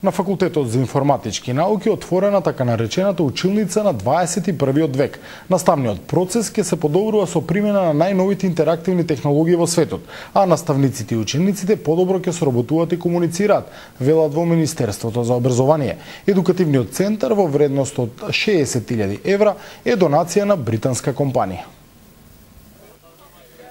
На Факултетот за информатички науки отворена така наречената училница на 21 век. Наставниот процес ќе се подобрува со примена на најновите интерактивни технологии во светот, а наставниците и учениците подобро ќе соработуваат и комуницираат, велат во Министерството за образование. Едукативниот центар во вредност од 60.000 евра е донација на британска компанија.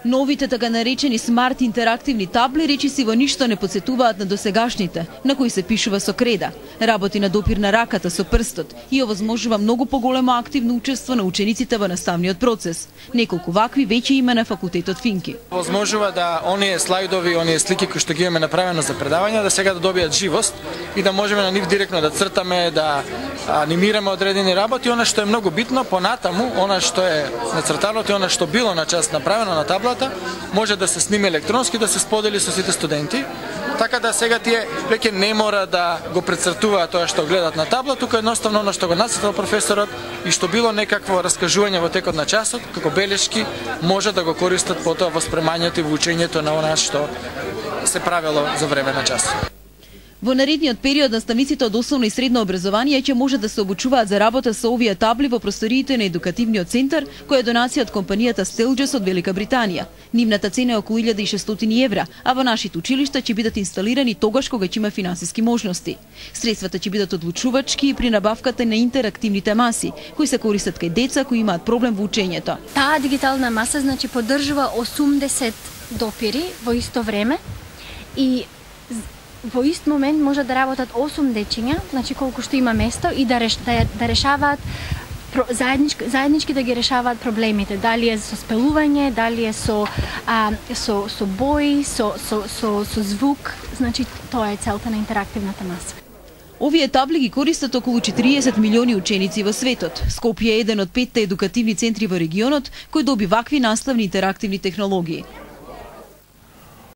Новите така наречени смарт интерактивни табли речиси во ништо не подсетуваат на досегашните, на кои се пишува со креда, работи на допир на раката со прстот и овозможува многу поголемо активно учество на учениците во наставниот процес. Неколку вакви веќе има на факултетот Финки. Возможува да оние слайдови, оние слики кои што ги имаме направено за предавања, да сега да добијат живост и да можеме на нив директно да цртаме, да анимираме одредени работи. Она што е многу битно, понатаму, она што е нацртано и она што било на час направено на табла, може да се снима електронски, да се сподели со сите студенти, така да сега тие веќе не мора да го прецртуваат тоа што гледат на табла, тука едноставно она што го нацртал професорот и што било некакво раскажување во текот на часот, како белешки, може да го користат потоа во спремањето и во учењето на она што се правело за време на часот. Во наредниот период наставниците од основно и средно образование ќе може да се обучуваат за работа со овие табли во просториите на едукативниот центар, која е донација од компанијата Стелџес од Велика Британија. Нивната цена е околу 1600 евра, а во нашите училишта ќе бидат инсталирани тогаш кога ќе има финансиски можности. Средствата ќе бидат одлучувачки и при набавката на интерактивните маси, кои се користат кај деца кои имаат проблем во учењето. Таа дигитална маса значи поддржува 80 допири во исто време и во ист момент може да работат 8 дечиња, значи колку што има место и да решаваат заеднички да ги решаваат проблемите, дали е со спелување, дали е со бои, со звук, значи тоа е целта на интерактивната маса. Овие табли ги користат околу 40 милиони ученици во светот. Скопје е еден од 5 едукативни центри во регионот кој доби вакви наставни интерактивни технологии.